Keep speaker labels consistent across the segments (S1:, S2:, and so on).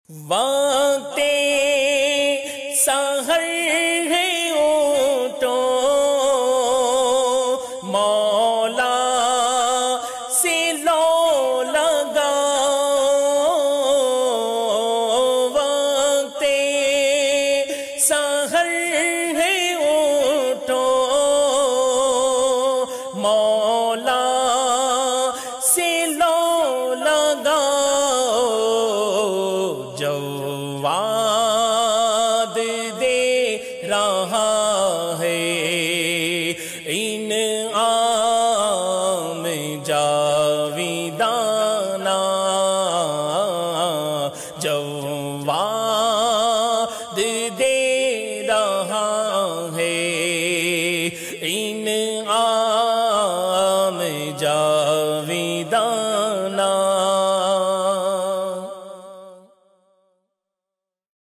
S1: وقت سحر ہے اٹھو مولا سے لو لگاؤ، وقت سحر ہے اٹھو مولا سے لو لگاؤ، جواد دے رہا ہے انعام جاویدانہ، جواد دے رہا ہے انعام جاویدانہ۔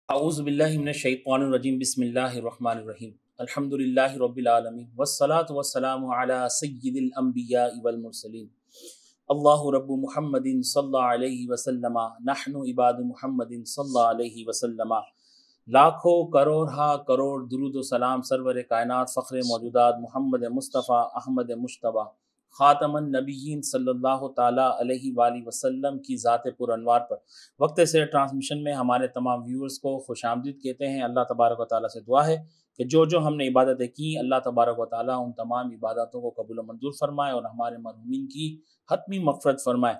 S1: اعوذ باللہ من الشیطان الرجیم، بسم اللہ الرحمن الرحیم، الحمد للہ رب العالمین، والصلاة والسلام علی سید الانبیاء والمرسلین، اللہ رب محمد صلی اللہ علیہ وسلم، نحن عباد محمد صلی اللہ علیہ وسلم۔ لاکھوں کروڑ ہا کروڑ درود و سلام سرور کائنات فخر موجودات محمد مصطفیٰ احمد مجتبیٰ خاتم النبیین صلی اللہ تعالیٰ علیہ وآلہ وسلم کی ذات پر انوار پر وقت سے ٹرانسمیشن میں ہمارے تمام ویورز کو خوش آمدید کہتے ہیں۔ اللہ تبارک و تعالیٰ سے دعا ہے کہ جو ہم نے عبادتیں کی، اللہ تبارک و تعالیٰ ان تمام عبادتوں کو قبول و منظور فرمائے اور ہمارے مرحومین کی حتمی مغفرت فرمائے۔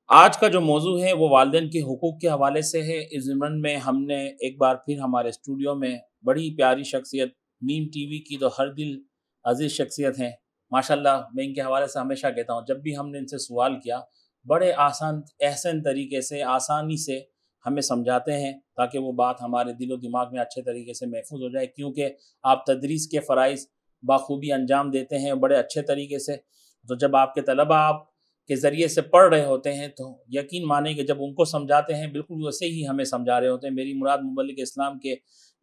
S1: آج کا جو موضوع ہے وہ والدین کے حقوق کے حوالے سے ہے۔ اس ضمن میں ہم نے ایک بار پھر ہمارے اسٹوڈیو میں بڑی پیاری شخصیت، میم ٹی وی کی تو ہر دل عزیز شخصیت ہیں ماشاءاللہ۔ میں ان کے حوالے سے ہمیشہ کہتا ہوں، جب بھی ہم نے ان سے سوال کیا بڑے احسن طریقے سے آسانی سے ہمیں سمجھاتے ہیں تاکہ وہ بات ہمارے دل و دماغ میں اچھے طریقے سے محفوظ ہو جائے، کیونکہ آپ تدریس کے فرائض بخوبی انجام دیتے ہیں بڑے اچھے طریقے سے۔ تو جب آپ کے طلبہ آپ کے ذریعے سے پڑھ رہے ہوتے ہیں تو یقین مانیں کہ جب ان کو سمجھاتے ہیں بالکل ویسے ہی ہمیں سمجھا رہے ہوتے ہیں۔ میری مراد مبلغ اسلام کے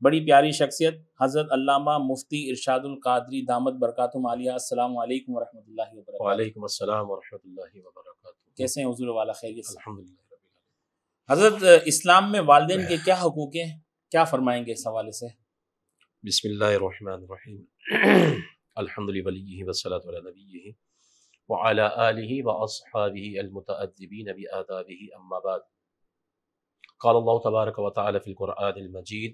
S1: بڑی پیاری شخصیت حضرت علامہ مفتی ارشاد القادری دامت برکاتہم عالیہ۔ السلام علیکم ورحمۃ اللہ وبرکاتہ۔
S2: وعلیکم السلام ورحمۃ اللہ وبرکاتہ۔
S1: کیسے ہیں حضور والا؟ خیریت سے؟
S2: الحمدللہ رب العالمین۔
S1: حضرت اسلام میں والدین کے کیا حقوق ہیں، کیا فرمائیں گے اس حوالے سے؟
S2: بسم اللہ الرحمن الرحیم، الحمد لولیہ والصلاۃ علی نبیہ وعلی آلہ واصحابہ المتأدبین بآدابہ، اما بعد۔ قال اللہ تبارک و تعالی فی القرآن المجید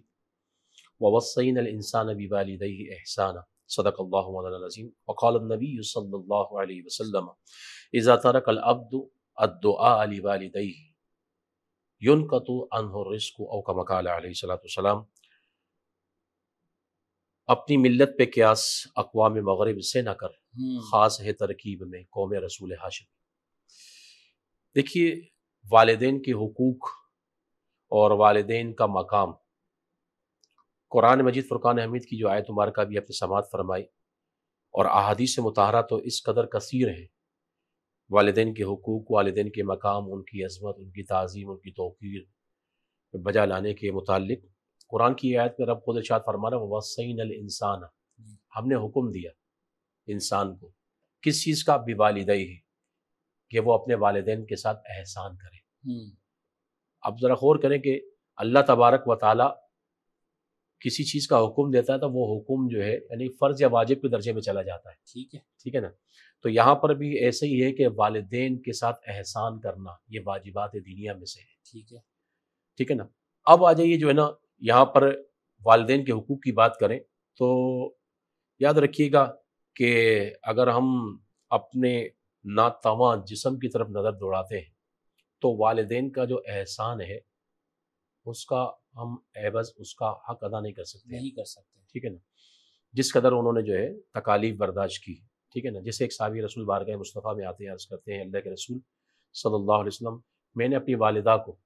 S2: ووصینا الانسان بوالدیہ احسانا، صدق اللہ مولانا العظیم۔ وقال النبی صلی اللہ علیہ وسلم اذا ترک العبد الدعاء لوالدیہ ينقط عنہ الرزق، او کما قال علیہ الصلوۃ والسلام۔ اپنی ملت پہ قیاس اقوام مغرب سے نہ کر، خاص ہے ترکیب میں قوم رسول ہاشم۔ دیکھیے، والدین کے حقوق اور والدین کا مقام، قرآن مجید فرقان حمید کی جو آیت مبارکہ بھی اپنے سماعت فرمائی، اور احادیث مطہرہ تو اس قدر کثیر ہیں والدین کے حقوق، والدین کے مقام، ان کی عظمت، ان کی تعظیم، ان کی توقیر بجا لانے کے متعلق۔ قرآن کی آیت میں رب خود ارشاد فرما رہا ہے وَوَصَّيْنَا الْإِنسَانَ، ہم نے حکم دیا انسان کو کس چیز کا؟ بِوَالِدَيْهِ، کہ وہ اپنے والدین کے ساتھ احسان کرے۔ اب ذرا غور کریں کہ اللہ تبارک و تعالی کسی چیز کا حکم دیتا ہے تو وہ حکم جو ہے یعنی فرض یا واجب کے درجے میں چلا جاتا ہے، ٹھیک ہے نا؟ تو یہاں پر بھی ایسے ہی ہے کہ والدین کے ساتھ احسان کرنا یہ واجبات دینیہ میں سے ہے، ٹھیک ہے نا؟ اب آ جائیے جو ہے نا یہاں پر والدین کے حقوق کی بات کریں تو یاد رکھیے گا کہ اگر ہم اپنے ناتواں جسم کی طرف نظر دوڑاتے ہیں تو والدین کا جو احسان ہے اس کا ہم عوض اس کا حق ادا نہیں کر سکتے، ٹھیک ہے نا؟ جس قدر انہوں نے جو ہے تکالیف برداشت کی، ٹھیک ہے نا؟ جیسے ایک صحابی رسول بارگاہ مصطفیٰ میں آتے ہیں، عرض کرتے ہیں اللہ کے رسول صلی اللہ علیہ وسلم، میں نے اپنی والدہ کو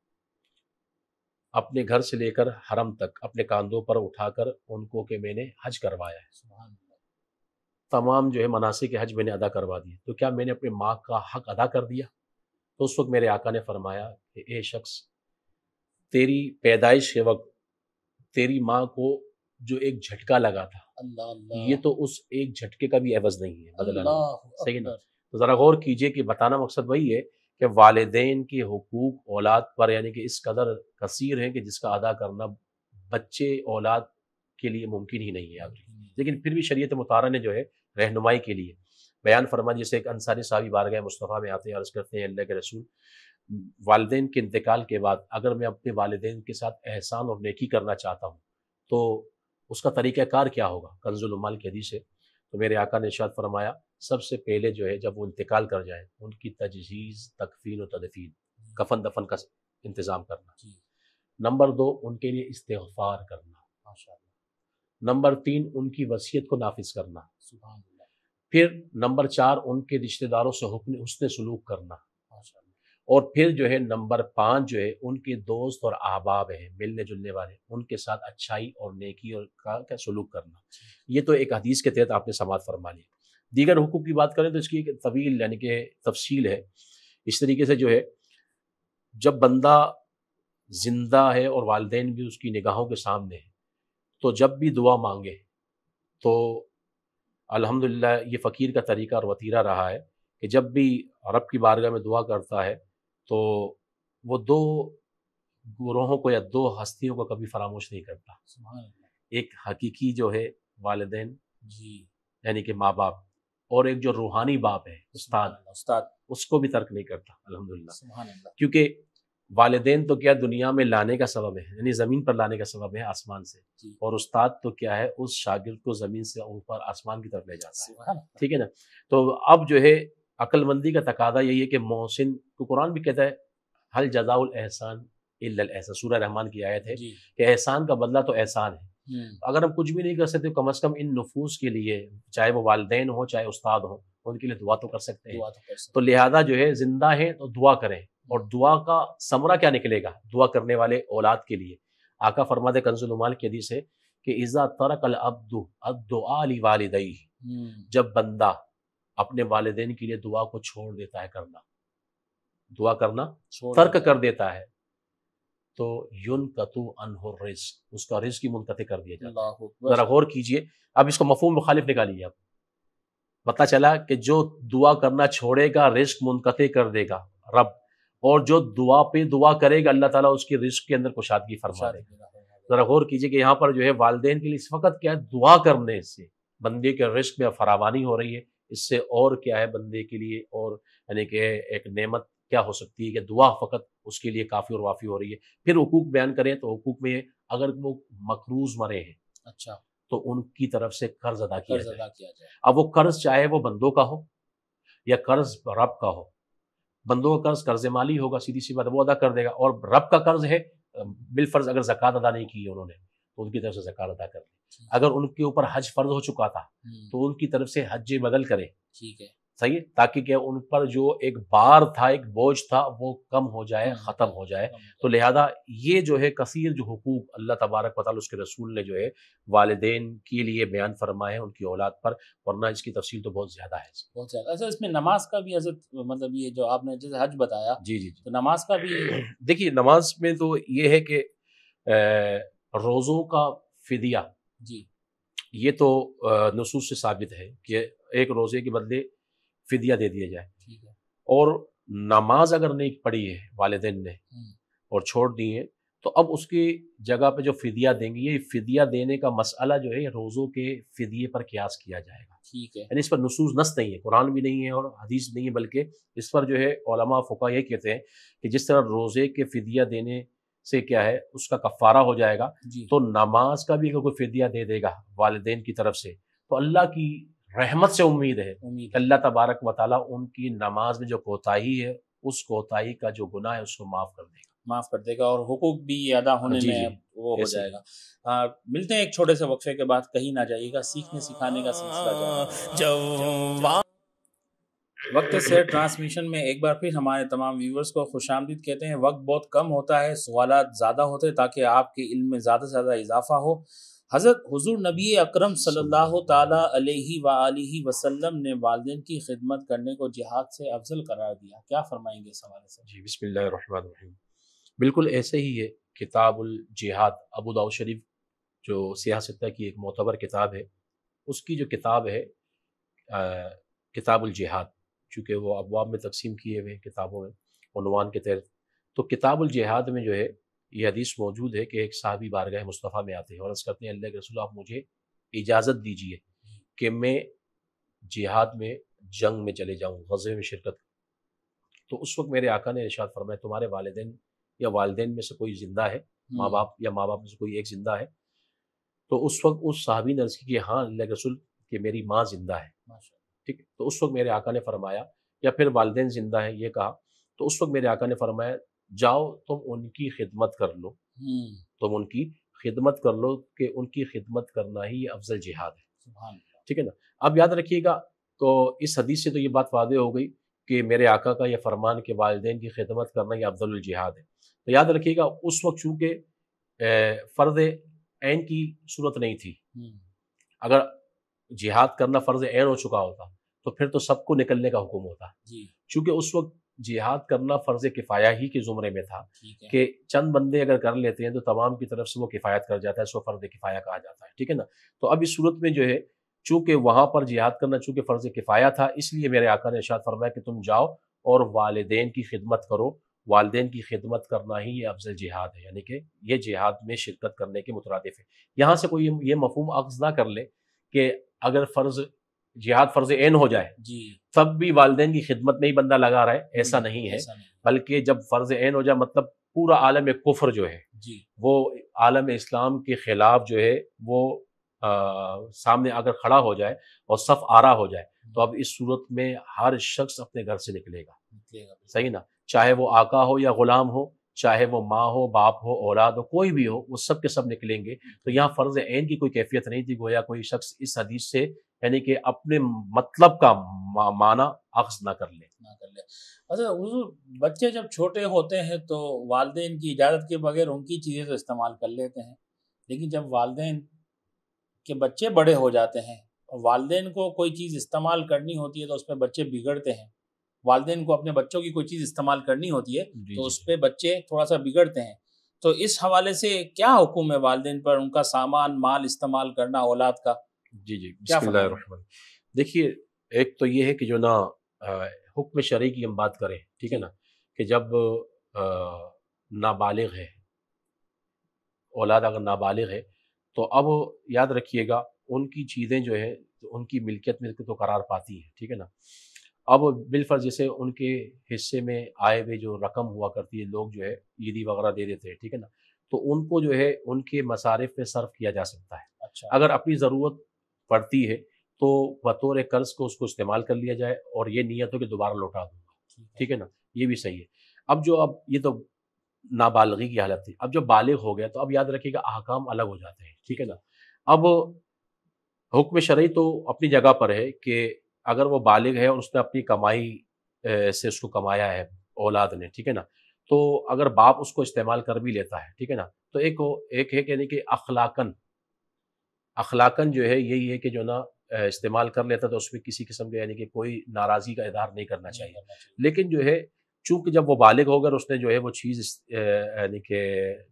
S2: اپنے گھر سے لے کر حرم تک اپنے کاندھوں پر اٹھا کر ان کو کہ میں نے حج کروایا ہے، تمام جو ہے مناسک حج میں نے ادا کروا دی، تو کیا میں نے اپنی ماں کا حق ادا کر دیا؟ تو اس وقت میرے آقا نے فرمایا کہ اے شخص، تیری پیدائش کے وقت تیری ماں کو جو ایک جھٹکا لگا تھا، یہ تو اس ایک جھٹکے کا بھی عوض نہیں ہے، بدلہ نہیں، صحیح نا؟ تو ذرا غور کیجئے کہ بتانا مقصد وہی ہے کہ والدین کے حقوق اولاد پر یعنی کہ اس قدر کثیر ہیں کہ جس کا ادا کرنا بچے اولاد کے لیے ممکن ہی نہیں ہے. لیکن پھر بھی شریعت مطہرہ نے جو ہے رہنمائی کے لیے بیان فرما. جیسے ایک انصاری صحابی بارگاہ مصطفیٰ میں آتے ہیں، عرض کرتے ہیں اللہ کے رسول، والدین کے انتقال کے بعد اگر میں اپنے والدین کے ساتھ احسان اور نیکی کرنا چاہتا ہوں تو اس کا طریقہ کار کیا ہوگا؟ کنز العمال کی حدیث ہے. تو میرے آقا نے ارشاد فرمایا سب سے پہلے جو ہے جب وہ انتقال کر جائیں ان کی تجہیز، تکفین و تدفین، کفن دفن کا انتظام کرنا. نمبر 2 ان کے لیے استغفار کرنا. نمبر 3 ان کی وصیت کو نافذ کرنا. پھر نمبر 4 ان کے رشتہ داروں سے حسن سلوک کرنا. اور پھر جو ہے نمبر 5 جو ہے ان کے دوست اور احباب ہیں، ملنے جلنے والے، ان کے ساتھ اچھائی اور نیکی اور کا سلوک کرنا. یہ تو ایک حدیث کے تحت آپ نے سماعت فرما لی. دیگر حقوق کی بات کریں تو اس کی ایک طویل یعنی کہ تفصیل ہے. اس طریقے سے جو ہے جب بندہ زندہ ہے اور والدین بھی اس کی نگاہوں کے سامنے ہیں تو جب بھی دعا مانگے تو الحمدللہ یہ فقیر کا طریقہ اور وتیرہ رہا ہے کہ جب بھی رب کی بارگاہ میں دعا کرتا ہے تو وہ 2 گروہوں کو یا 2 ہستیوں کو کبھی فراموش نہیں کرتا. ایک حقیقی جو ہے والدین یعنی کہ ماں باپ، اور ایک جو روحانی باپ ہے استاد، اس کو بھی ترک نہیں کرتا الحمدللہ. کیونکہ والدین تو کیا دنیا میں لانے کا سبب ہے، یعنی زمین پر لانے کا سبب ہے آسمان سے، اور استاد تو کیا ہے اس شاگرد کو زمین سے اوپر آسمان کی طرف لے جاتا ہے. ٹھیک ہے نا. تو اب جو ہے عقل مندی کا تقاضا یہی ہے کہ محسن کو قرآن بھی کہتا ہے حل جزاء الاحسان الا الاحسان، سورہ رحمان کی آیت ہے کہ احسان کا بدلہ تو احسان ہے. اگر ہم کچھ بھی نہیں کر سکتے کم از کم ان نفوس کے لیے، چاہے وہ والدین ہوں چاہے استاد ہوں، ان کے لیے دعا تو کر سکتے ہیں. تو لہذا جو ہے زندہ ہیں تو دعا کریں، اور دعا کا ثمرہ کیا نکلے گا؟ دعا کرنے والے اولاد کے لیے آقا فرماتے کنز العمال کی حدیث ہے کہ اذا ترک العبد الدعاء لوالدیہ، جب بندہ اپنے والدین کے لیے دعا کو چھوڑ دیتا ہے کرنا، دعا کرنا ترک کر دیتا ہے تو ينقطع عنہ الرزق، اس کا رزق ہی منقطع کر دیا جاتا ہے. ذرا غور کیجئے. اب اس کو مفہوم مخالف نکالیے. اب پتہ چلا کہ جو دعا کرنا چھوڑے گا رزق منقطع کر دے گا رب، اور جو دعا پہ دعا کرے گا اللہ تعالیٰ اس کی رزق کے اندر کشادگی فرما دے گا. ذرا غور کیجئے کہ یہاں پر جو ہے والدین کے لیے اس وقت کیا ہے، دعا کرنے سے بندے کے رزق میں فراوانی ہو رہی ہے. اس سے اور کیا ہے بندے کے لیے، اور یعنی کہ ایک نعمت کیا ہو سکتی ہے کہ دعا فقط اس کے لیے کافی اور وافی ہو رہی ہے. پھر حقوق بیان کریں تو حقوق میں اگر وہ مقروض مرے ہیں اچھا تو ان کی طرف سے قرض ادا کیا جائے. اب وہ قرض چاہے وہ بندوں کا ہو یا قرض رب کا ہو. بندوں کا قرض مالی ہوگا، سیدھی سی بات وہ ادا کر دے گا، اور رب کا قرض ہے بالفرض اگر زکوٰۃ ادا نہیں کی انہوں نے تو ان کی طرف سے زکوٰۃ ادا کر دیں. اگر ان کے اوپر حج فرض ہو چکا تھا تو ان کی طرف سے حج بدل کرے. ٹھیک ہے، صحیح ہے، تاکہ کہ ان پر جو ایک بار تھا، ایک بوجھ تھا، وہ کم ہو جائے، ختم ہو جائے. تو لہذا یہ جو ہے کثیر جو حقوق اللہ تبارک و تعالیٰ اس کے رسول نے جو ہے والدین کے لیے بیان فرمائے ان کی اولاد پر، ورنہ اس کی تفصیل تو بہت زیادہ ہے.
S1: بہت زیادہ. اچھا اس میں نماز کا بھی حضرت مطلب یہ جو آپ نے جیسے حج بتایا،
S2: جی
S1: تو نماز کا بھی
S2: دیکھیے نماز میں تو یہ ہے کہ روزوں کا فدیہ یہ تو نصوص سے ثابت ہے کہ ایک روزے کے بدلے فدیہ دے دیا جائے. اور نماز اگر نہیں پڑھی ہے والدین نے اور چھوڑ دی ہے تو اب اس کی جگہ پہ جو فدیہ دیں گے، یہ فدیہ دینے کا مسئلہ جو ہے روزوں کے فدیے پر قیاس کیا جائے گا. ٹھیک ہے، یعنی اس پر نصوص نص نہیں ہے، قرآن بھی نہیں ہے اور حدیث نہیں ہے، بلکہ اس پر جو ہے علماء فقہا یہ کہتے ہیں کہ جس طرح روزے کے فدیہ دینے سے کیا ہے اس کا کفارہ ہو جائے گا، تو نماز کا بھی اگر کوئی فدیہ دے دے گا والدین کی طرف سے تو اللہ کی رحمت سے امید ہے کہ اللہ تبارک و تعالیٰ ان کی نماز میں جو کوتاہی ہے اس کوتاہی کا جو گناہ ہے اس کو معاف کر دے گا
S1: اور حقوق بھی ادا ہونے میں وہ ہو جائے گا. ملتے ہیں ایک چھوٹے سے وقفے کے بعد، کہیں نہ جائیے گا، سیکھنے سکھانے کا سلسلہ جاری. وقت سے ٹرانسمیشن میں ایک بار پھر ہمارے تمام ویورز کو خوش آمدید کہتے ہیں. وقت بہت کم ہوتا ہے، سوالات زیادہ ہوتے تاکہ آپ کے علم میں زیادہ سے زیادہ اضافہ ہو. حضرت حضور نبی اکرم صلی اللہ تعالی علیہ وآلہ وسلم نے والدین کی خدمت کرنے کو جہاد سے افضل قرار دیا. کیا فرمائیں گے اس حوالے سے؟
S2: جی بسم اللہ الرحمن الرحیم. بالکل ایسے ہی ہے. کتاب الجہاد ابو داؤد شریف جو سیاہ ستہ کی ایک معتبر کتاب ہے، اس کی جو کتاب ہے کتاب الجہاد، چونکہ وہ ابواب میں تقسیم کیے ہوئے کتابوں میں، عنوان کے تحت. تو کتاب الجہاد میں جو ہے یہ حدیث موجود ہے کہ ایک صحابی بارگاہ مصطفیٰ میں آتے ہیں اور عرض کرتے ہیں اللہ کے رسول آپ مجھے اجازت دیجیے کہ میں جہاد میں جنگ میں چلے جاؤں، غزوے میں شرکت کروں. تو اس وقت میرے آقا نے ارشاد فرمایا تمہارے والدین یا والدین میں سے کوئی زندہ ہے، ماں باپ میں سے کوئی ایک زندہ ہے؟ تو اس وقت اس صحابی نے عرض کی کہ ہاں اللہ کے رسول کہ میری ماں زندہ ہے. ٹھیک ہے. تو اس وقت میرے آقا نے فرمایا، یا پھر والدین زندہ ہیں یہ کہا، تو اس وقت میرے آقا نے فرمایا جاؤ تم ان کی خدمت کر لو، تم ان کی خدمت کر لو کہ ان کی خدمت کرنا ہی افضل جہاد ہے. ٹھیک ہے نا. اب یاد رکھیے گا تو اس حدیث سے تو یہ بات واضح ہو گئی کہ میرے آقا کا یہ فرمان کہ والدین کی خدمت کرنا یہ افضل الجہاد ہے. تو یاد رکھیے گا اس وقت چونکہ فرض عین کی صورت نہیں تھی. اگر جہاد کرنا فرض عین ہو چکا ہوتا تو پھر تو سب کو نکلنے کا حکم ہوتا. چونکہ اس وقت جہاد کرنا فرض کفایہ ہی کے زمرے میں تھا کہ چند بندے اگر کر لیتے ہیں تو تمام کی طرف سے وہ کفایت کر جاتا ہے، اس کو فرض کفایہ کہا جاتا ہے. ٹھیک ہے نا. تو اب اس صورت میں جو ہے چونکہ وہاں پر جہاد کرنا چونکہ فرض کفایہ تھا، اس لیے میرے آقا نے ارشاد فرمایا کہ تم جاؤ اور والدین کی خدمت کرو. والدین کی خدمت کرنا ہی یہ افضل جہاد ہے، یعنی کہ یہ جہاد میں شرکت کرنے کے مترادف ہے. یہاں سے کوئی یہ مفہوم اخذ نہ کر لے کہ اگر جہاد فرض عین ہو جائے تب بھی والدین کی خدمت میں ہی بندہ لگا رہے، ایسا نہیں ہے. بلکہ جب فرض عین ہو جائے مطلب پورا عالم کفر جو ہے وہ عالم اسلام کے خلاف جو ہے وہ سامنے اگر کھڑا ہو جائے اور صف آرا ہو جائے تو اب اس صورت میں ہر شخص اپنے گھر سے نکلے گا. صحیح نا. چاہے وہ آقا ہو یا غلام ہو، چاہے وہ ماں ہو، باپ ہو، اولاد ہو، کوئی بھی ہو، وہ سب کے سب نکلیں گے. تو یہاں فرض عین کی کوئی کیفیت نہیں تھی. گویا کوئی شخص اس حدیث سے یعنی کہ اپنے مطلب کا معنی اخذ نہ کر لے.
S1: اچھا حضور، بچے جب چھوٹے ہوتے ہیں تو والدین کی اجازت کے بغیر ان کی چیزیں تو استعمال کر لیتے ہیں، لیکن جب والدین کے بچے بڑے ہو جاتے ہیں اور والدین کو کوئی چیز استعمال کرنی ہوتی ہے تو اس پہ بچے بگڑتے ہیں. والدین کو اپنے بچوں کی کوئی چیز استعمال کرنی ہوتی ہے تو اس پہ بچے تھوڑا سا بگڑتے ہیں. تو اس حوالے سے کیا حکم ہے والدین پر ان کا سامان مال استعمال کرنا اولاد کا؟
S2: جی بسم اللہ الرحمن. دیکھیے ایک تو یہ ہے کہ جو نا حکم شرعی کی ہم بات کریں، ٹھیک ہے نا، کہ جب نابالغ ہے اولاد، اگر نابالغ ہے تو اب یاد رکھیے گا ان کی چیزیں جو ہے ان کی ملکیت میں تو قرار پاتی ہیں. ٹھیک ہے نا. اب بالفرض جیسے ان کے حصے میں آئے ہوئے جو رقم ہوا کرتی ہے، لوگ جو ہے عیدی وغیرہ دے دیتے ہیں. ٹھیک ہے نا. تو ان کو جو ہے ان کے مصارف میں صرف کیا جا سکتا ہے. اگر اپنی ضرورت پڑتی ہے تو بطور قرض کو اس کو استعمال کر لیا جائے اور یہ نیت ہو کہ دوبارہ لوٹا دوں گا. ٹھیک ہے نا. یہ بھی صحیح ہے. اب یہ تو نابالغی کی حالت تھی. اب جو بالغ ہو گیا تو اب یاد رکھیے گا احکام الگ ہو جاتے ہیں. ٹھیک ہے نا. اب حکم شرعی تو اپنی جگہ پر ہے کہ اگر وہ بالغ ہے اور اس نے اپنی کمائی سے اس کو کمایا ہے اولاد نے، ٹھیک ہے نا، تو اگر باپ اس کو استعمال کر بھی لیتا ہے، ٹھیک ہے نا، تو ایک ہے یعنی کہ اخلاقاً جو ہے یہی ہے کہ جو نا استعمال کر لیتا تو اس میں کسی قسم کے یعنی کہ کوئی ناراضی کا اظہار نہیں کرنا چاہیے. لیکن جو ہے چونکہ جب وہ بالغ ہو گیا اس نے جو ہے وہ چیز یعنی کہ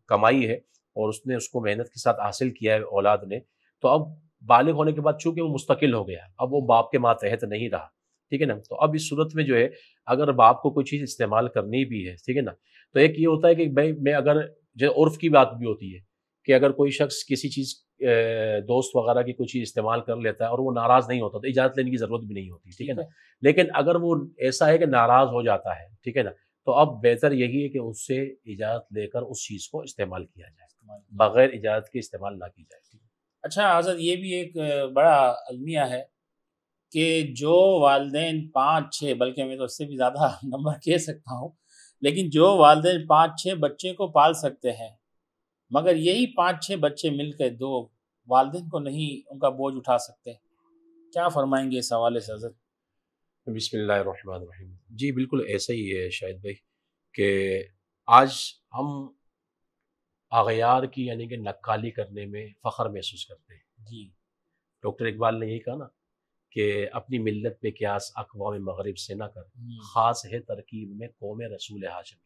S2: کمائی ہے اور اس نے اس کو محنت کے ساتھ حاصل کیا ہے اولاد نے، تو اب بالغ ہونے کے بعد چونکہ وہ مستقل ہو گیا، اب وہ باپ کے ماتحت نہیں رہا. ٹھیک ہے نا. تو اب اس صورت میں جو ہے اگر باپ کو کوئی چیز استعمال کرنی بھی ہے، ٹھیک ہے نا، تو ایک یہ ہوتا ہے کہ بھائی میں اگر جو عرف کی بات بھی ہوتی ہے کہ اگر کوئی شخص کسی چیز دوست وغیرہ کی کوئی چیز استعمال کر لیتا ہے اور وہ ناراض نہیں ہوتا تو اجازت لینے کی ضرورت بھی نہیں ہوتی. ٹھیک ہے نا. لیکن اگر وہ ایسا ہے کہ ناراض ہو جاتا ہے، ٹھیک ہے نا، تو اب بہتر یہی ہے کہ اس سے اجازت لے کر اس چیز کو استعمال کیا جائے، بغیر اجازت کے استعمال نہ کی جائے.
S1: اچھا حضرت، یہ بھی ایک بڑا المیہ ہے کہ جو والدین 5-6 بلکہ میں تو اس سے بھی زیادہ نمبر کہہ سکتا ہوں، لیکن جو والدین 5-6 بچے کو پال سکتے ہیں مگر یہی 5-6 بچے مل کے دو والدین کو نہیں ان کا بوجھ اٹھا سکتے، کیا فرمائیں گے اس حوالے سے حضرت؟
S2: بسم اللہ الرحمن الرحیم. جی بالکل ایسا ہی ہے شاہد بھائی کہ آج ہم اغیار کی یعنی کہ نقالی کرنے میں فخر محسوس کرتے ہیں.
S1: جی
S2: ڈاکٹر اقبال نے یہی کہا نا کہ اپنی ملت پہ قیاس اقوام مغرب سے نہ کر، خاص ہے ترکیب میں قوم رسول ہاشمی.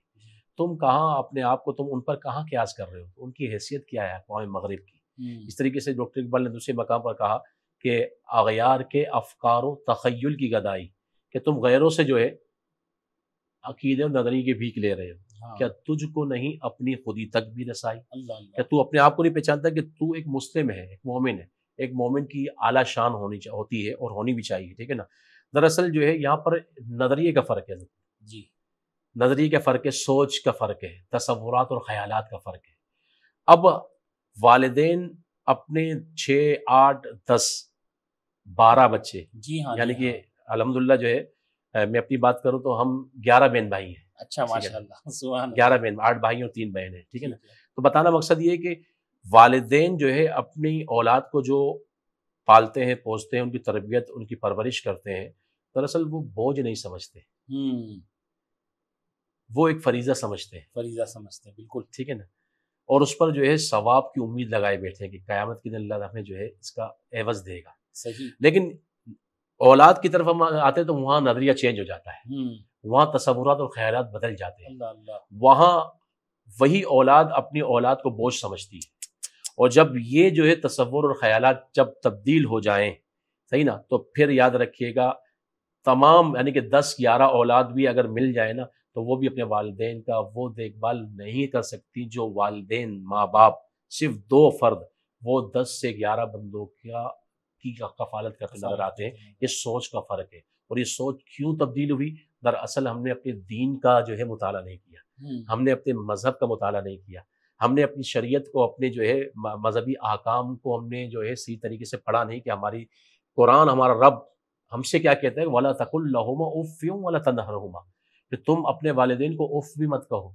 S2: تم کہاں اپنے آپ کو تم ان پر کہاں قیاس کر رہے ہو؟ ان کی حیثیت کیا ہے اقوام مغرب کی؟ اس طریقے سے ڈاکٹر اقبال نے دوسرے مقام پر کہا کہ اغیار کے افکار و تخیل کی گدائی، کہ تم غیروں سے جو ہے عقیدے اور نظریے کی بھیک لے رہے ہو؟
S1: ہاں،
S2: کیا تجھ کو نہیں اپنی خودی تک بھی رسائی؟
S1: اللہ اللہ،
S2: کیا تو اپنے آپ کو نہیں پہچانتا کہ تو ایک مسلم ہے، ایک مومن ہے؟ ایک مومن کی اعلیٰ شان ہوتی ہے اور ہونی بھی چاہیے، ٹھیک ہے نا؟ دراصل جو ہے یہاں پر نظریے کا فرق ہے،
S1: جی
S2: نظریے کا فرق ہے، سوچ کا فرق ہے، تصورات اور خیالات کا فرق ہے۔ اب والدین اپنے 6 8 10 12 بچے،
S1: جی ہاں،
S2: یعنی
S1: جی
S2: کہ
S1: ہاں،
S2: الحمدللہ جو ہے میں اپنی بات کروں تو ہم 11 بہن بھائی ہیں،
S1: اچھا
S2: ٹھیک ہے
S1: ماشاء اللہ، سبحان
S2: 11
S1: اللہ،
S2: بہن 8 بھائی اور 3 بہنیں، ٹھیک ہے نا؟
S1: ٹھیک ہے،
S2: تو بتانا مقصد یہ ہے کہ والدین جو ہے اپنی اولاد کو جو پالتے ہیں، پوستے ہیں، ان کی تربیت، ان کی پرورش کرتے ہیں، دراصل وہ بوجھ نہیں سمجھتے، وہ ایک فریضہ سمجھتے ہیں،
S1: فریضہ سمجھتے ہیں، بالکل،
S2: ٹھیک ہے نا؟ اور اس پر جو ہے ثواب کی امید لگائے بیٹھے ہیں کہ قیامت کے دن اللہ ہمیں جو ہے اس کا عوض دے گا۔
S1: صحیح،
S2: لیکن اولاد کی طرف ہم آتے ہیں تو وہاں نظریہ چینج ہو جاتا ہے، وہاں تصورات اور خیالات بدل جاتے ہیں،
S1: اللہ اللہ،
S2: وہاں وہی اولاد اپنی اولاد کو بوجھ سمجھتی ہے، اور جب یہ جو ہے تصور اور خیالات جب تبدیل ہو جائیں، صحیح نا، تو پھر یاد رکھیے گا تمام یعنی کہ 10 11 اولاد بھی اگر مل جائے نا تو وہ بھی اپنے والدین کا وہ دیکھ بھال نہیں کر سکتی جو والدین ماں باپ صرف 2 فرد وہ 10 سے 11 بندوں کی کفالت کرتے نظر آتے ہیں۔ یہ سوچ کا فرق ہے، اور یہ سوچ کیوں تبدیل ہوئی؟ دراصل ہم نے اپنے دین کا جو ہے مطالعہ نہیں کیا، ہم نے اپنے مذہب کا مطالعہ نہیں کیا، ہم نے اپنی شریعت کو، اپنے جو ہے مذہبی احکام کو ہم نے جو ہے صحیح طریقے سے پڑھا نہیں کہ ہماری قرآن، ہمارا رب ہم سے کیا کہتا ہے، وَلَا تَقُلْ لَهُمَا أُفٍّ وَلَا تَنْهَرْهُمَا، کہ تم اپنے والدین کو اف بھی مت کہو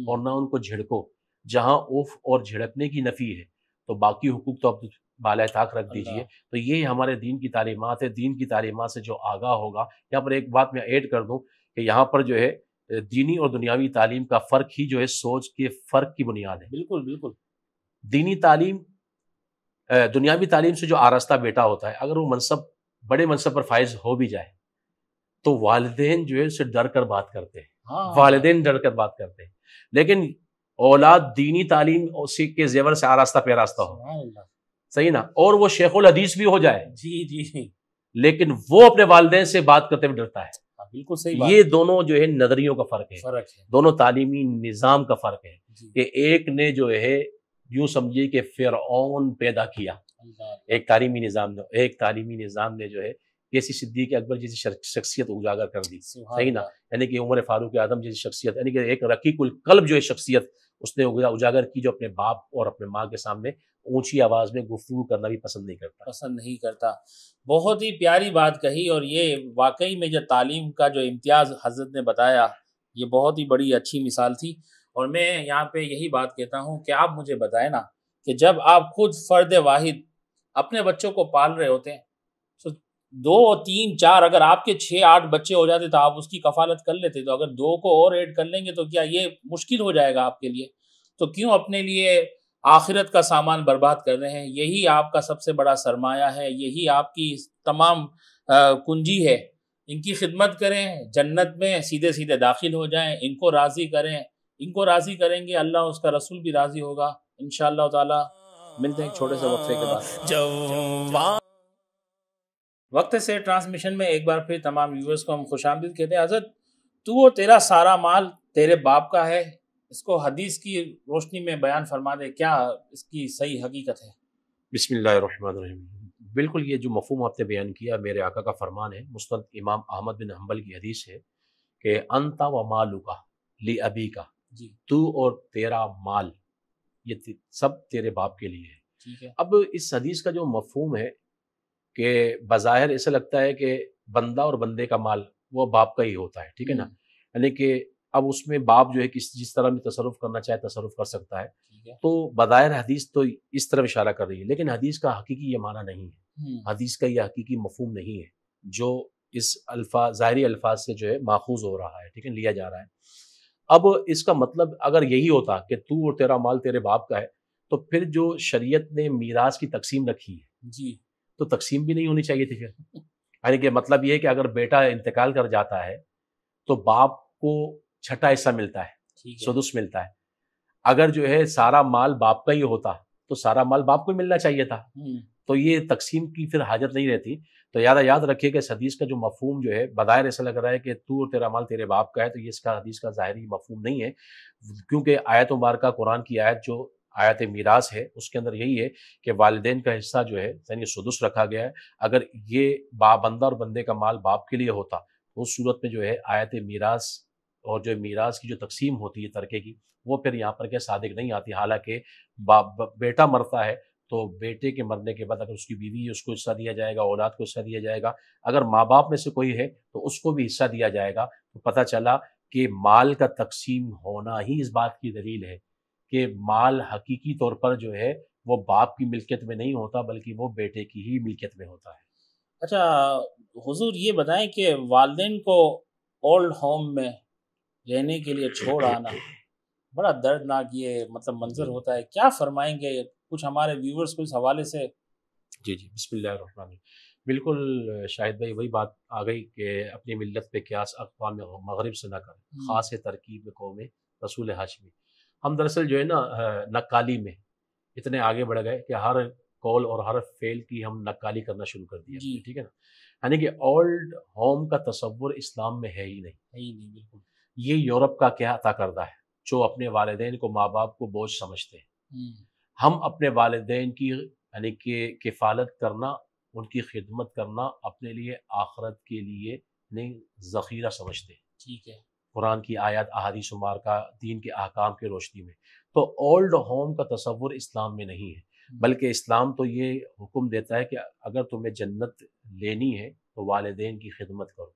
S2: اور نہ ان کو جھڑکو۔ جہاں اف اور جھڑکنے کی نفی ہے تو باقی حقوق تو اب بالائے طاق رکھ دیجئے۔ تو یہ ہمارے دین کی تعلیمات ہے، دین کی تعلیمات سے جو آگاہ ہوگا۔ یہاں پر ایک بات میں ایڈ کر دوں کہ یہاں پر جو ہے دینی اور دنیاوی تعلیم کا فرق ہی جو ہے سوچ کے فرق کی بنیاد ہے۔
S1: بالکل بالکل،
S2: دینی تعلیم دنیاوی تعلیم سے جو آراستہ بیٹا ہوتا ہے، اگر وہ بڑے منصب پر فائز ہو بھی جائے تو والدین جو ہے اسے ڈر کر بات کرتے ہیں، والدین ڈر کر بات کرتے ہیں، لیکن اولاد دینی تعلیم اسی کے زیور سے آراستہ پیراستہ ہو، صحیح نا، اور وہ شیخ الحدیث بھی ہو جائے،
S1: جی جی،
S2: لیکن وہ اپنے والدین سے بات کرتے ہوئے ڈرتا ہے۔
S1: بالکل صحیح بات،
S2: یہ دونوں جو ہے نظریوں کا فرق ہے،
S1: فرق ہے،
S2: دونوں تعلیمی نظام کا فرق ہے
S1: جی،
S2: کہ ایک نے جو ہے یوں سمجھیے کہ فرعون پیدا کیا،
S1: اللہ،
S2: ایک تعلیمی نظام نے جو ہے کیسی صدیق اکبر جیسی شخصیت اجاگر کر دی، صحیح نا، یعنی کہ عمر فاروق اعظم جیسی شخصیت، یعنی کہ ایک رقیق القلب جو ہے شخصیت اس نے اجاگر کی، جو اپنے باپ اور اپنے ماں کے سامنے اونچی آواز میں گفتگو کرنا بھی پسند نہیں کرتا۔
S1: بہت ہی پیاری بات کہی، اور یہ واقعی میں جو تعلیم کا جو امتیاز حضرت نے بتایا یہ بہت ہی بڑی اچھی مثال تھی۔ اور میں یہاں پہ یہی بات کہتا ہوں کہ آپ مجھے بتائیں نا کہ جب آپ خود فرد واحد اپنے بچوں کو پال رہے ہوتے ہیں تو 2 3 4 اگر آپ کے 6 8 بچے ہو جاتے تو آپ اس کی کفالت کر لیتے، تو اگر 2 کو اور ایڈ کر لیں گے تو کیا یہ مشکل ہو جائے گا آپ کے لیے؟ تو کیوں اپنے لیے آخرت کا سامان برباد کر رہے ہیں؟ یہی آپ کا سب سے بڑا سرمایہ ہے، یہی آپ کی تمام کنجی ہے۔ ان کی خدمت کریں، جنت میں سیدھے سیدھے داخل ہو جائیں، ان کو راضی کریں، ان کو راضی کریں گے اللہ اس کا رسول بھی راضی ہوگا انشاءاللہ تعالی۔ ملتے ہیں ایک چھوٹے سے وقفے کے بعد۔ وقت سے ٹرانسمیشن میں ایک بار پھر تمام ویورز کو ہم خوش آمدید کہتے ہیں۔ حضرت، تو اور تیرا سارا مال تیرے باپ کا ہے، اس کو حدیث کی روشنی میں بیان فرما دے، کیا اس کی صحیح حقیقت ہے؟
S2: بسم اللہ الرحمن الرحیم۔ بالکل یہ جو مفہوم آپ نے بیان کیا میرے آقا کا فرمان ہے، مسند امام احمد بن حنبل کی حدیث ہے کہ انت و مالک لابیک،
S1: جی،
S2: تو اور تیرا مال یہ سب تیرے باپ کے لیے ہے۔
S1: ٹھیک ہے،
S2: اب اس حدیث کا جو مفہوم ہے کہ بظاہر ایسا لگتا ہے کہ بندہ اور بندے کا مال وہ باپ کا ہی ہوتا ہے، ٹھیک ہے نا، یعنی کہ اب اس میں باپ جو ہے جس طرح بھی تصرف کرنا چاہے تصرف کر سکتا ہے، تو بظاہر حدیث تو اس طرف اشارہ کر رہی ہے، لیکن حدیث کا حقیقی یہ معنی نہیں ہے، حدیث کا یہ حقیقی مفہوم نہیں ہے جو اس ظاہری الفاظ سے جو ہے ماخوذ ہو رہا ہے، ٹھیک ہے، لیا جا رہا ہے۔ اب اس کا مطلب اگر یہی ہوتا کہ تو اور تیرا مال تیرے باپ کا ہے تو پھر جو شریعت نے میراث کی تقسیم رکھی ہے،
S1: جی،
S2: تو تقسیم بھی نہیں ہونی چاہیے تھی پھر، یعنی کہ مطلب یہ ہے کہ اگر بیٹا انتقال کر جاتا ہے تو باپ کو چھٹا حصہ ملتا ہے، سدس ملتا ہے۔ اگر جو ہے سارا مال باپ کا ہی ہوتا تو سارا مال باپ کو ملنا چاہیے تھا، تو یہ تقسیم کی پھر حاجت نہیں رہتی۔ تو یاد رکھیے کہ اس حدیث کا جو مفہوم جو ہے بظاہر ایسا لگ رہا ہے کہ تو اور تیرا مال تیرے باپ کا ہے، تو یہ اس کا حدیث کا ظاہری مفہوم نہیں ہے، کیونکہ آیت مبارکہ قرآن کی آیت جو آیت میراث ہے اس کے اندر یہی ہے کہ والدین کا حصہ جو ہے یعنی سدس رکھا گیا ہے۔ اگر یہ بندہ اور بندے کا مال باپ کے لیے ہوتا تو اس صورت میں جو ہے آیت میراث اور جو میراث کی جو تقسیم ہوتی ہے ترکے کی، وہ پھر یہاں پر کیا صادق نہیں آتی۔ حالانکہ بیٹا مرتا ہے تو بیٹے کے مرنے کے بعد اگر اس کی بیوی ہے اس کو حصہ دیا جائے گا، اولاد کو حصہ دیا جائے گا، اگر ماں باپ میں سے کوئی ہے تو اس کو بھی حصہ دیا جائے گا۔ تو پتہ چلا کہ مال کا تقسیم ہونا ہی اس بات کی دلیل ہے کہ مال حقیقی طور پر جو ہے وہ باپ کی ملکیت میں نہیں ہوتا بلکہ وہ بیٹے کی ہی ملکیت میں ہوتا ہے۔
S1: اچھا حضور یہ بتائیں کہ والدین کو اولڈ ہوم میں رہنے کے لیے چھوڑ آنا بڑا دردناک یہ مطلب منظر ہوتا ہے، کیا فرمائیں گے کچھ ہمارے ویورز کو اس حوالے سے؟
S2: جی بسم اللہ الرحمن الرحیم۔ بالکل شاہد بھائی وہی بات آ گئی کہ اپنی ملت پہ قیاس اقوام مغرب سے نہ کریں، خاص ترکیب میں قوم رسول ہاشمی۔ ہم دراصل جو ہے نا نقالی میں اتنے آگے بڑھ گئے کہ ہر قول اور ہر فعل کی ہم نقالی کرنا شروع کر دیا، ٹھیک ہے نا، یعنی کہ اولڈ ہوم کا تصور اسلام میں ہے ہی نہیں،
S1: بالکل۔
S2: یہ یورپ کا کیا عطا کردہ ہے جو اپنے والدین کو ماں باپ کو بوجھ سمجھتے ہیں۔ ہم اپنے والدین کی یعنی کہ کفالت کرنا، ان کی خدمت کرنا اپنے لیے آخرت کے لیے نہیں ذخیرہ سمجھتے ہیں،
S1: ٹھیک ہے،
S2: قرآن کی آیات احادیث مبارکہ دین کے احکام کی روشنی میں۔ تو اولڈ ہوم کا تصور اسلام میں نہیں ہے، بلکہ اسلام تو یہ حکم دیتا ہے کہ اگر تمہیں جنت لینی ہے تو والدین کی خدمت کرو،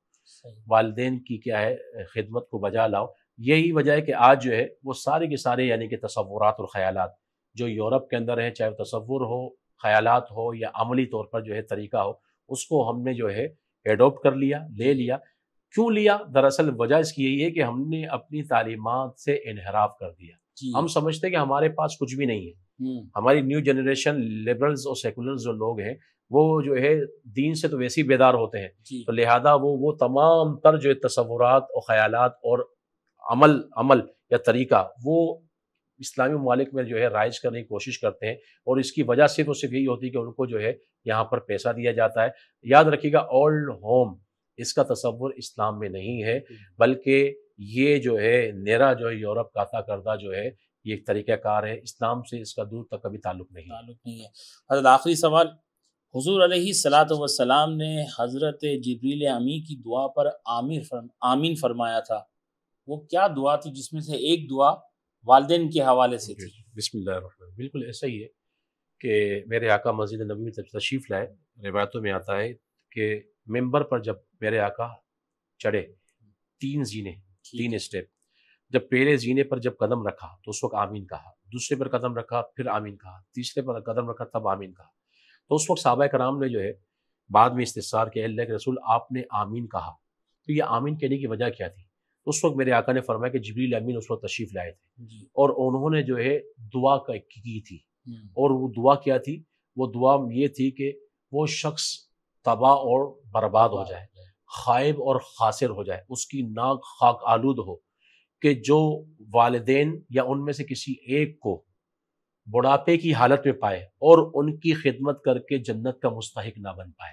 S2: والدین کی کیا ہے خدمت کو بجا لاؤ۔ یہی وجہ ہے کہ آج جو ہے وہ سارے کے سارے یعنی کہ تصورات اور خیالات جو یورپ کے اندر ہیں، چاہے تصور ہو، خیالات ہو یا عملی طور پر جو ہے طریقہ ہو، اس کو ہم نے جو ہے ایڈوپٹ کر لیا، لے لیا۔ کیوں لیا؟ دراصل وجہ اس کی یہی ہے کہ ہم نے اپنی تعلیمات سے انحراف کر دیا۔ ہم سمجھتے ہیں کہ ہمارے پاس کچھ بھی نہیں ہے۔ ہماری نیو جنریشن لبرلز اور سیکولرز جو لوگ ہیں وہ جو ہے دین سے تو ویسے ہی بیدار ہوتے ہیں، تو لہذا وہ تمام تر جو تصورات اور خیالات اور عمل یا طریقہ وہ اسلامی ممالک میں جو ہے رائج کرنے کی کوشش کرتے ہیں، اور اس کی وجہ صرف اور صرف یہی ہوتی ہے کہ ان کو جو ہے یہاں پر پیسہ دیا جاتا ہے۔ یاد رکھیے گا اولڈ ہوم اس کا تصور اسلام میں نہیں ہے، بلکہ یہ جو ہے نیرا جو ہے یورپ کا عطا کردہ جو ہے یہ ایک طریقہ کار ہے، اسلام سے اس کا دور تک کبھی تعلق نہیں ہے۔
S1: حضرت آخری سوال، حضور علیہ الصلاۃ والسلام نے حضرت جبریل امی کی دعا پر آمین فرمایا تھا، وہ کیا دعا تھی جس میں سے ایک دعا والدین کے حوالے سے تھی؟
S2: بسم اللہ الرحمن الرحیم۔ بالکل ایسا ہی ہے کہ میرے آقا مسجد نبوی میں تشریف لائے، روایتوں میں آتا ہے کہ ممبر پر جب میرے آقا چڑھے، 3 زینے، 3 اسٹیپ، جب پہلے زینے پر جب قدم رکھا تو اس وقت آمین کہا، دوسرے پر قدم رکھا پھر آمین کہا، تیسرے پر قدم رکھا تب آمین کہا۔ تو اس وقت صحابہ کرام نے جو ہے بعد میں استفسار کیا، اللہ کے رسول آپ نے آمین کہا، تو یہ آمین کہنے کی وجہ کیا تھی؟ اس وقت میرے آقا نے فرمایا کہ جبریل امین اس وقت تشریف لائے تھے اور انہوں نے جو ہے دعا کی تھی، اور وہ دعا کیا تھی؟ وہ دعا یہ تھی کہ وہ شخص تباہ اور برباد ہو جائے، خائب اور خاسر ہو جائے، اس کی ناک خاک آلود ہو، کہ جو والدین یا ان میں سے کسی ایک کو بڑھاپے کی حالت میں پائے اور ان کی خدمت کر کے جنت کا مستحق نہ بن پائے،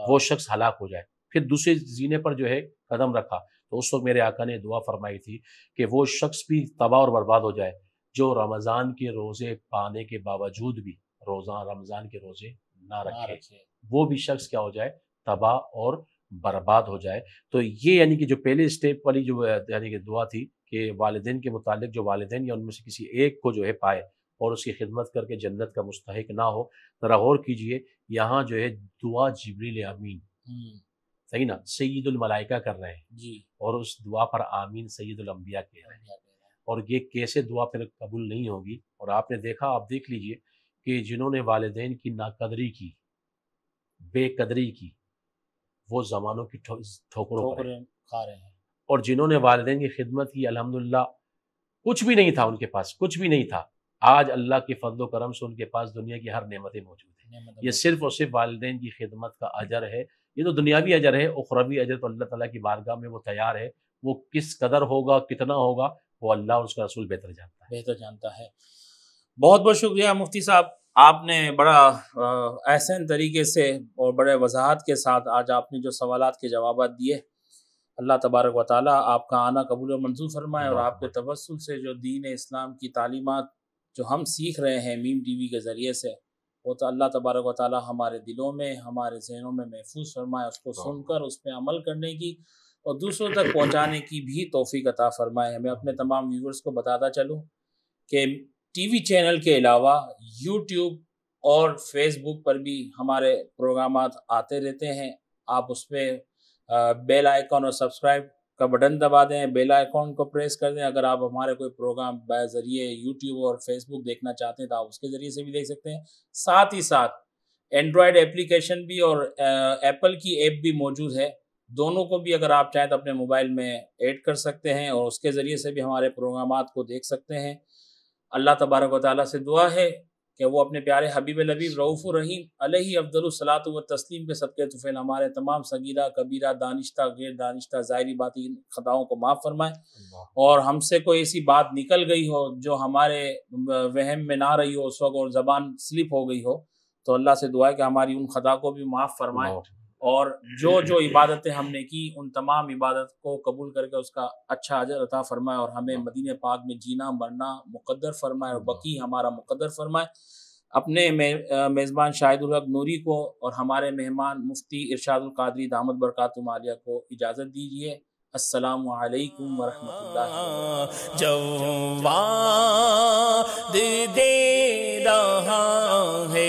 S2: وہ شخص ہلاک ہو جائے۔ پھر دوسرے زینے پر جو ہے قدم رکھا تو اس وقت میرے آقا نے دعا فرمائی تھی کہ وہ شخص بھی تباہ اور برباد ہو جائے جو رمضان کے روزے پانے کے باوجود بھی رمضان کے روزے نہ رکھے، وہ بھی شخص کیا ہو جائے؟ تباہ اور برباد ہو جائے۔ تو یہ یعنی کہ جو پہلے اسٹیپ والی جو یعنی کہ دعا تھی کہ والدین کے متعلق جو والدین یا ان میں سے کسی ایک کو جو ہے پائے اور اس کی خدمت کر کے جنت کا مستحق نہ ہو، ذرا غور کیجئے، یہاں جو ہے دعا جبریل امین صحیح نا سید الملائکہ کر رہے ہیں، اور اس دعا پر آمین سید الانبیاء کہہ رہے ہیں، اور یہ کیسے دعا پھر قبول نہیں ہوگی؟ اور آپ نے دیکھا، آپ دیکھ لیجئے کہ جنہوں نے والدین کی ناقدری کی، بے قدری کی، وہ زمانوں کی ٹھوکروں پر
S1: کھا رہے ہیں، اور
S2: جنہوں نے والدین کی خدمت کی الحمدللہ کچھ بھی نہیں تھا ان کے پاس، کچھ بھی نہیں تھا، آج اللہ کے فضل و کرم سے ان کے پاس دنیا کی ہر نعمتیں موجود ہیں۔ یہ صرف اور صرف والدین کی خدمت کا اجر ہے، یہ تو دنیاوی اجر ہے، اخروی اجر تو اللہ تعالیٰ کی بارگاہ میں وہ تیار ہے، وہ کس قدر ہوگا، کتنا ہوگا، وہ اللہ اور اس کا رسول بہتر جانتا ہے۔
S1: بہتر جانتا ہے۔ بہت بہت شکریہ مفتی صاحب، آپ نے بڑا احسن طریقے سے اور بڑے وضاحت کے ساتھ آج آپ نے جو سوالات کے جوابات دیے، اللہ تبارک و تعالیٰ آپ کا آنا قبول و منظور فرمائے، اور آپ کے توسل سے جو دین اسلام کی تعلیمات جو ہم سیکھ رہے ہیں میم ٹی وی کے ذریعے سے، وہ تو اللہ تبارک و تعالیٰ ہمارے دلوں میں، ہمارے ذہنوں میں محفوظ فرمائے، اس کو سن کر اس پہ عمل کرنے کی اور دوسروں تک پہنچانے کی بھی توفیق عطا فرمائے۔ میں اپنے تمام ویورز کو بتاتا چلوں کہ ٹی وی چینل کے علاوہ یوٹیوب اور فیس بک پر بھی ہمارے پروگرامات آتے رہتے ہیں۔ آپ اس پہ بیل آئیکن اور سبسکرائب کا بٹن دبا دیں، بیل آئیکن کو پریس کر دیں۔ اگر آپ ہمارے کوئی پروگرام بذریعے یوٹیوب اور فیس بک دیکھنا چاہتے ہیں تو آپ اس کے ذریعے سے بھی دیکھ سکتے ہیں۔ ساتھ ہی ساتھ اینڈرائڈ اپلیکیشن بھی اور ایپل کی ایپ بھی موجود ہے، دونوں کو بھی اگر آپ چاہیں تو اپنے موبائل میں ایڈ کر سکتے ہیں اور اس کے ذریعے سے بھی ہمارے پروگرامات کو دیکھ سکتے ہیں۔ اللہ تبارک و تعالیٰ سے دعا ہے کہ وہ اپنے پیارے حبیب لبیب رؤوف الرحیم علیہ افضل الصلاۃ والتسلیم کے صدقے طفیل ہمارے تمام صغیرہ کبیرہ دانشتہ غیر دانشتہ ظاہری باطنی خطاؤں کو معاف فرمائے، اور ہم سے کوئی ایسی بات نکل گئی ہو جو ہمارے وہم میں نہ رہی ہو اس وقت اور زبان سلپ ہو گئی ہو تو اللہ سے دعا ہے کہ ہماری ان خطا کو بھی معاف فرمائے، اور جو عبادتیں ہم نے کی ان تمام عبادت کو قبول کر کے اس کا اچھا اجر عطا فرمائے، اور ہمیں مدینہ پاک میں جینا مرنا مقدر فرمائے اور بقی ہمارا مقدر فرمائے۔ اپنے میزبان شاہد الحق نوری کو اور ہمارے مہمان مفتی ارشاد القادری دامت برکاتہم عالیہ کو اجازت دیجیے۔ السلام علیکم ورحمۃ اللہ۔
S3: جواد دے رہا ہے